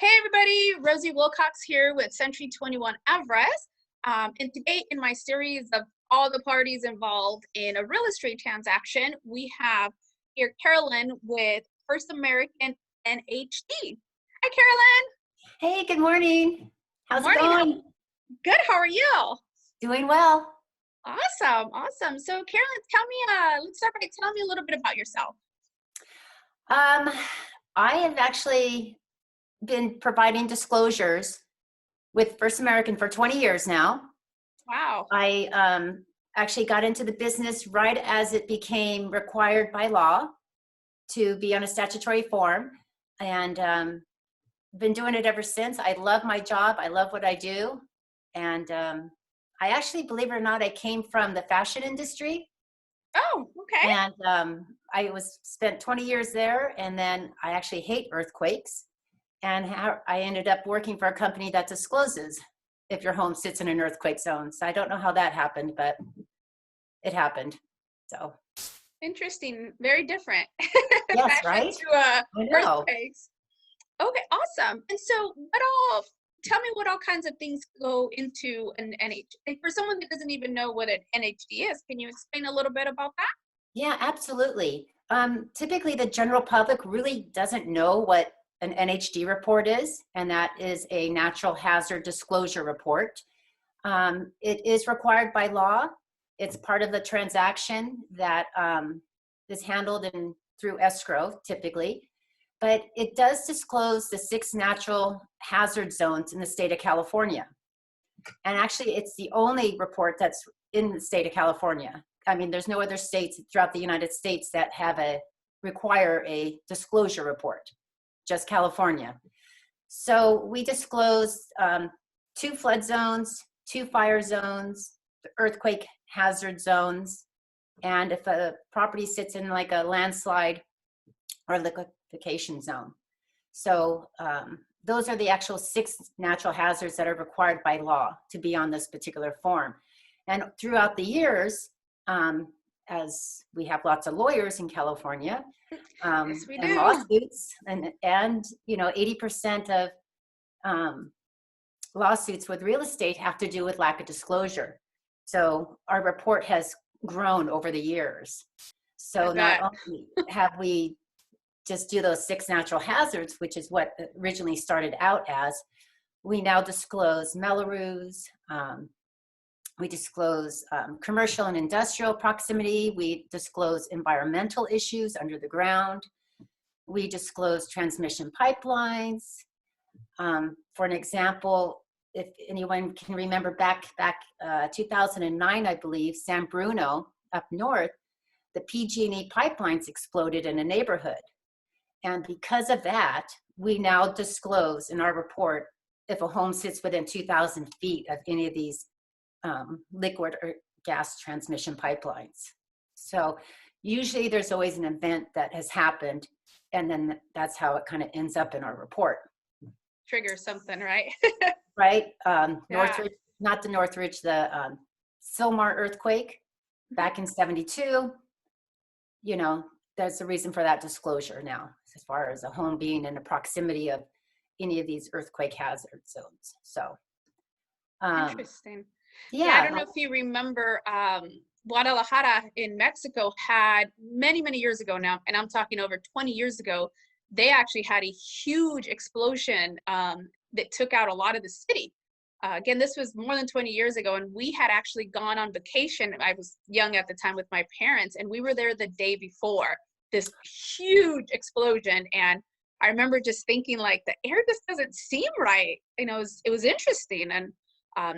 Hey everybody, Rosie Wilcox here with Century 21 Everest. And today in my series of all the parties involved in a real estate transaction, we have here Carolyn with First American NHD. Hi Carolyn. Hey, good morning. How's it Morning. going? Good, how are you? Doing well. Awesome. So Carolyn, let's start by telling me a little bit about yourself. I have actually been providing disclosures with First American for 20 years now. Wow. I actually got into the business right as it became required by law to be on a statutory form, and been doing it ever since. I love my job. I love what I do. And I actually, believe it or not, I came from the fashion industry. Oh, okay. And I spent 20 years there, and then I actually hate earthquakes. And I ended up working for a company that discloses if your home sits in an earthquake zone. So I don't know how that happened, but it happened. So Interesting. Very different. yes, Fashion right? to I know. earthquakes. Okay, awesome. And so tell me what all kinds of things go into an NHD. And for someone that doesn't even know what an NHD is, can you explain a little bit about that? Yeah, absolutely. Typically, the general public really doesn't know what an NHD report is, and that is a natural hazard disclosure report. It is required by law. It's part of the transaction that is handled through escrow, typically. But it does disclose the 6 natural hazard zones in the state of California. And actually, it's the only report that's in the state of California. I mean, there's no other states throughout the United States that require a disclosure report, just California. So we disclose 2 flood zones, 2 fire zones, the earthquake hazard zones, and if a property sits in like a landslide or liquefaction zone. So those are the actual 6 natural hazards that are required by law to be on this particular form. And throughout the years, as we have lots of lawyers in California, Yes, we and do. lawsuits, and you know, 80% of lawsuits with real estate have to do with lack of disclosure. So our report has grown over the years. So not only have we just do those 6 natural hazards, which is what originally started out as, we now disclose Mellorews, we disclose commercial and industrial proximity, we disclose environmental issues under the ground, we disclose transmission pipelines. For an example, if anyone can remember back 2009, I believe, San Bruno up north, the PG&E pipelines exploded in a neighborhood. And because of that, we now disclose in our report if a home sits within 2,000 feet of any of these liquid or gas transmission pipelines. So usually there's always an event that has happened, and then that's how it kind of ends up in our report. Trigger something, right? Right? Yeah. Northridge, not the Northridge, the Sylmar earthquake back in 72, you know, that's the reason for that disclosure now, as far as a home being in the proximity of any of these earthquake hazard zones. So Interesting. yeah, I don't know if you remember, Guadalajara in Mexico had many years ago now, and I'm talking over 20 years ago, they actually had a huge explosion that took out a lot of the city. Again, this was more than 20 years ago, and we had actually gone on vacation. I was young at the time with my parents, and we were there the day before this huge explosion. And I remember just thinking, like, the air just doesn't seem right. You know, it was interesting. And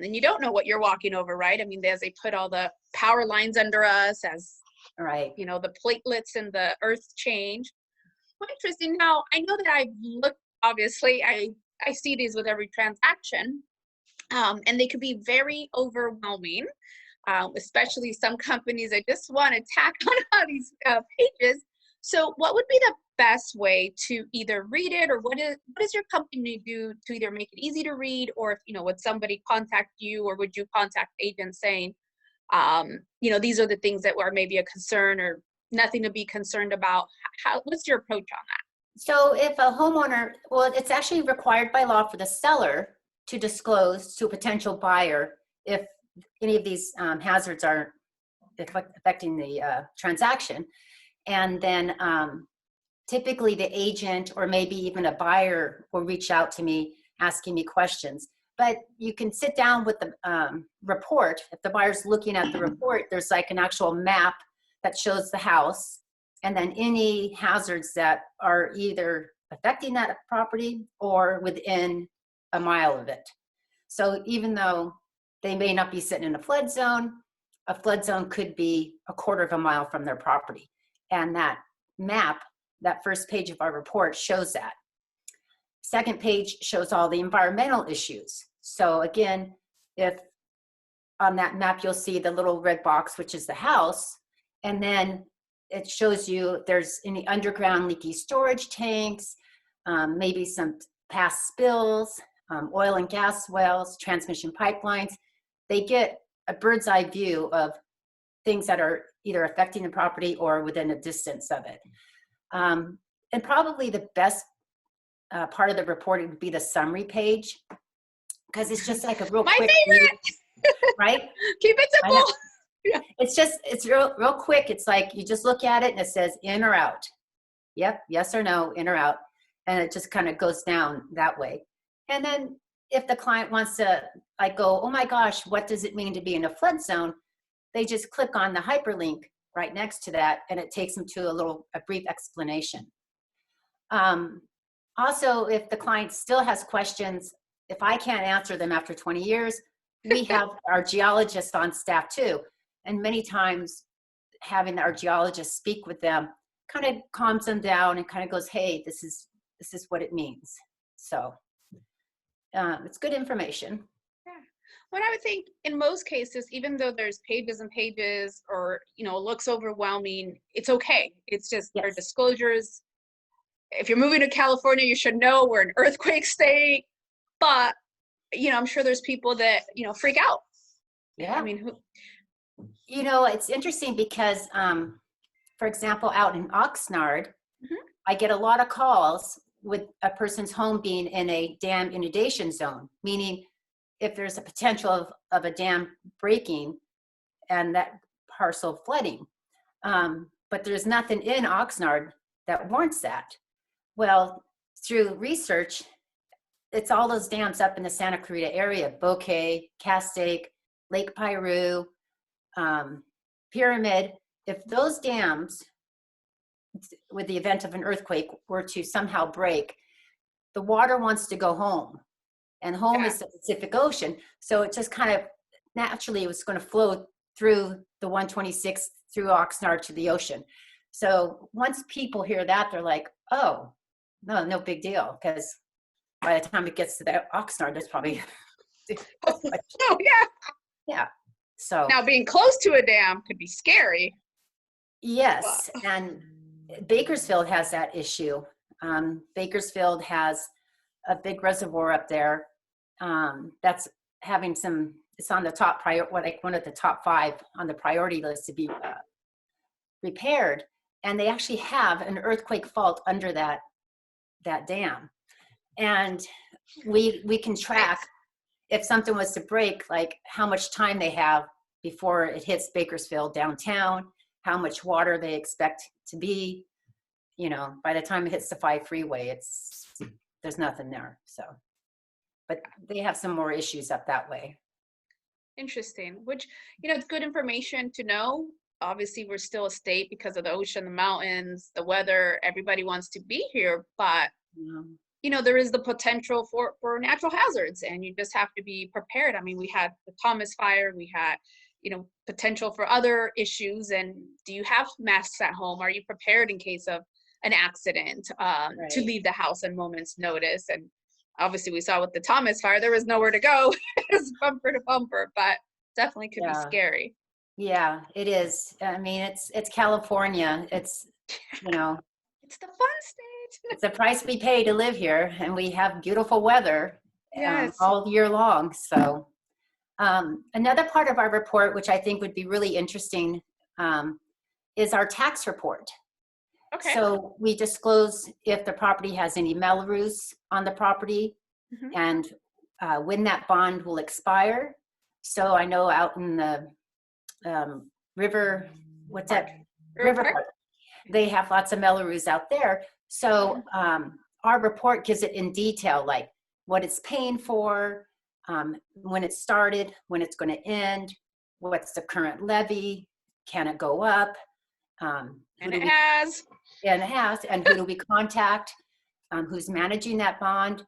you don't know what you're walking over, right? I mean, as they put all the power lines under us, as right. you know, the platelets and the earth change. Well, interesting. Now, I know that I've looked, obviously, I see these with every transaction. And they could be very overwhelming, especially some companies that just want to tack on all these pages. So what would be the best way to either read it, or what does your company do to either make it easy to read, or if, you know, would somebody contact you, or would you contact agents saying, you know, these are the things that are maybe a concern or nothing to be concerned about? What's your approach on that? So if a homeowner, well, it's actually required by law for the seller to disclose to a potential buyer if any of these hazards are affecting the transaction. And then typically the agent or maybe even a buyer will reach out to me asking me questions. But you can sit down with the report. If the buyer's looking at the report, there's like an actual map that shows the house and then any hazards that are either affecting that property or within a mile of it. So even though they may not be sitting in a flood zone could be a quarter of a mile from their property. And that map, that first page of our report shows that. Second page shows all the environmental issues. So again, if on that map, you'll see the little red box, which is the house. And then it shows you if there's any underground leaky storage tanks, maybe some past spills, oil and gas wells, transmission pipelines. They get a bird's eye view of things that are either affecting the property or within a distance of it. And probably the best part of the report would be the summary page, because it's just like a real My quick favorite. right? Keep it simple. Yeah. It's real quick. It's like you just look at it and it says in or out. Yep, yes or no, in or out. And it just kind of goes down that way. And then if the client wants to like go, oh my gosh, what does it mean to be in a flood zone? They just click on the hyperlink right next to that and it takes them to a brief explanation. Also, if the client still has questions, if I can't answer them after 20 years, we have our geologists on staff too. And many times having our geologist speak with them kind of calms them down and kind of goes, hey, this is what it means. So it's good information. Yeah. What I would think in most cases, even though there's pages and pages or, looks overwhelming, it's okay. It's just Yes. our disclosures. If you're moving to California, you should know we're an earthquake state, but, I'm sure there's people that, freak out. Yeah. I mean, it's interesting because, for example, out in Oxnard, I get a lot of calls with a person's home being in a dam inundation zone, meaning if there's a potential of a dam breaking and that parcel flooding. But there's nothing in Oxnard that warrants that. Well, through research, it's all those dams up in the Santa Clarita area, Bouquet, Castaic, Lake Piru, Pyramid. If those dams, with the event of an earthquake, were to somehow break, the water wants to go home. And home is the Pacific Ocean. So it just kind of naturally was going to flow through the 126 through Oxnard to the ocean. So once people hear that, they're like, oh, no big deal. Because by the time it gets to the Oxnard, there's probably oh yeah. Yeah. So now being close to a dam could be scary. Yes. And Bakersfield has that issue. Bakersfield has a big reservoir up there that's having it's on the top one of the top 5 on the priority list to be repaired. And they actually have an earthquake fault under that dam. And we can track if something was to break, like how much time they have before it hits Bakersfield downtown, how much water they expect to be, by the time it hits the 5 freeway, there's nothing there. So, but they have some more issues up that way. Interesting, which, it's good information to know. Obviously, we're still a state because of the ocean, the mountains, the weather, everybody wants to be here, but there is the potential for natural hazards and you just have to be prepared. I mean, we had the Thomas fire, we had, potential for other issues. And do you have masks at home? Are you prepared in case of an accident to leave the house on moment's notice? And obviously we saw with the Thomas fire, there was nowhere to go. It's bumper to bumper, but definitely could be scary. Yeah, it is. I mean, it's California. It's, it's the fun state. It's the price we pay to live here, and we have beautiful weather all year long. So another part of our report, which I think would be really interesting, is our tax report. Okay. So we disclose if the property has any Melrose on the property Mhm. and when that bond will expire. So I know out in the river, what's Park. that? River River Park. Park. They have lots of Melrose out there. So our report gives it in detail, like what it's paying for, when it started, when it's going to end, what's the current levy, can it go up, And it has. and who do we contact, who's managing that bond.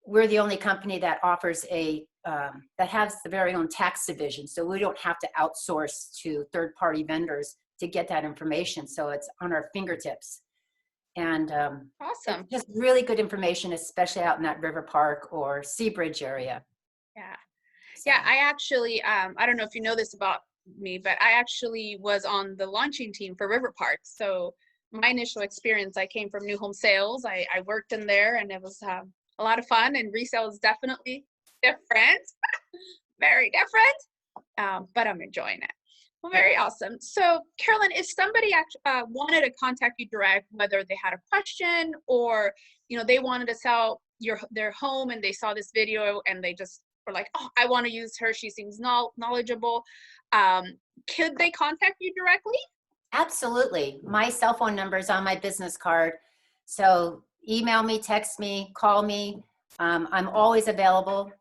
We're the only company that offers that has the very own tax division, so we don't have to outsource to third-party vendors to get that information. So it's on our fingertips, and Awesome. it's just really good information, especially out in that River Park or Seabridge area. Yeah. So. Yeah, I actually, I don't know if you know this about me, but I actually was on the launching team for River Park. So my initial experience, I came from new home sales. I worked in there, and it was a lot of fun, and resale is definitely different, very different, but I'm enjoying it. Well, very awesome. So Carolyn, if somebody wanted to contact you direct, whether they had a question or, they wanted to sell their home and they saw this video and they just were like, oh, I want to use her, she seems knowledgeable, could they contact you directly? Absolutely. My cell phone number is on my business card. So email me, text me, call me. I'm always available.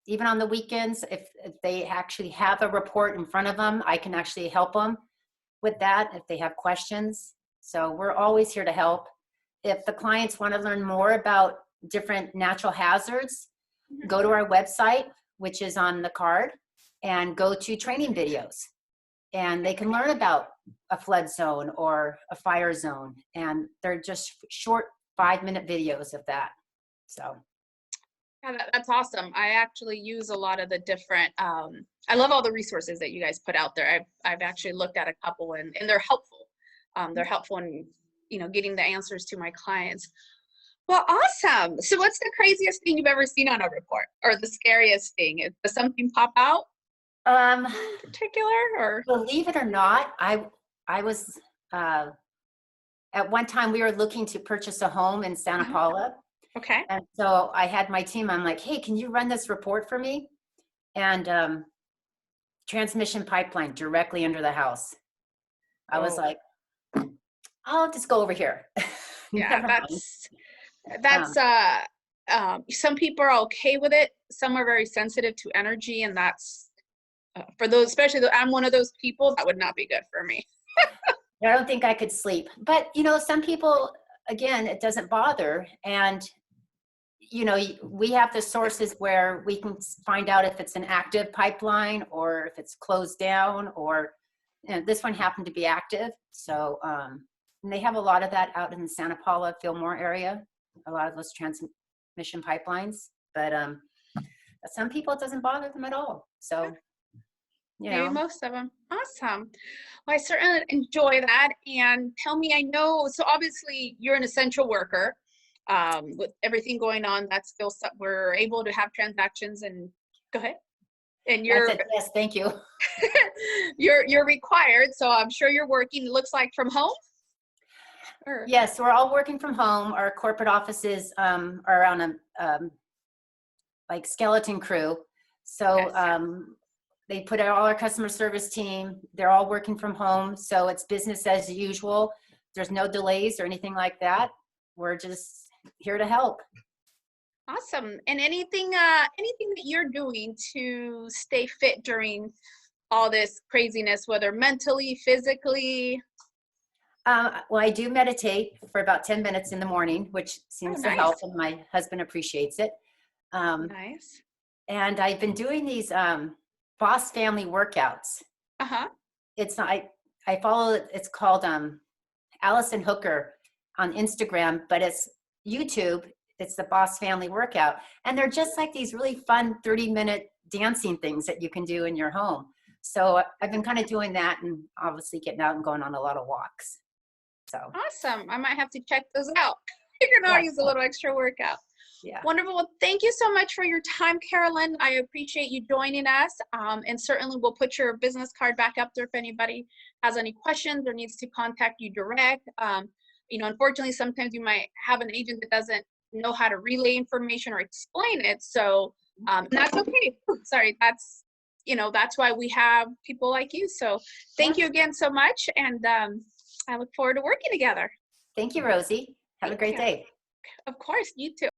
Even on the weekends, if they actually have a report in front of them, I can actually help them with that if they have questions. So we're always here to help. If the clients want to learn more about different natural hazards, go to our website, which is on the card, and go to training videos. And they can learn about a flood zone or a fire zone. And they're just short 5-minute videos of that. So. Yeah, that's awesome. I actually use a lot of the different, I love all the resources that you guys put out there. I've actually looked at a couple and they're helpful. They're helpful in, getting the answers to my clients. Well, awesome. So what's the craziest thing you've ever seen on a report, or the scariest thing? Does something pop out in particular, or? Believe it or not, I was, at one time we were looking to purchase a home in Santa Paula. Okay. And so I had my team, I'm like, hey, can you run this report for me? And transmission pipeline directly under the house. I was like, I'll just go over here. Yeah, that's some people are okay with it. Some are very sensitive to energy, and that's for those, especially I'm one of those people, that would not be good for me. I don't think I could sleep. But, some people, again, it doesn't bother. And, we have the sources where we can find out if it's an active pipeline or if it's closed down, or, this one happened to be active. So, and they have a lot of that out in the Santa Paula, Fillmore area, a lot of those transmission pipelines. But some people, it doesn't bother them at all. So, Maybe most of them. Awesome. Well, I certainly enjoy that. And tell me, I know, so obviously you're an essential worker. With everything going on, that's still we're able to have transactions. And go ahead. And you're yes, thank you. you're required, so I'm sure you're working. It looks like from home. Or? Yes, we're all working from home. Our corporate offices are on a like skeleton crew. So they put out all our customer service team. They're all working from home. So it's business as usual. There's no delays or anything like that. We're just here to help. Awesome. And anything that you're doing to stay fit during all this craziness, whether mentally, physically? Well, I do meditate for about 10 minutes in the morning, which seems to help, and my husband appreciates it. Nice. And I've been doing these Boss Family workouts. It's I follow it. It's called Allison Hooker on Instagram, but it's YouTube. It's the Boss Family workout, and they're just like these really fun 30-minute dancing things that you can do in your home. So I've been kind of doing that, and obviously getting out and going on a lot of walks. So awesome. I might have to check those out. You can always use a little extra workout. Yeah. Wonderful. Well, thank you so much for your time, Carolyn. I appreciate you joining us. And certainly we'll put your business card back up there if anybody has any questions or needs to contact you direct. You know, unfortunately, sometimes you might have an agent that doesn't know how to relay information or explain it. So that's okay. Sorry, that's, you know, that's why we have people like you. So thank you again so much. And I look forward to working together. Thank you, Rosie. Have a Thank great you. day. Of course, you too.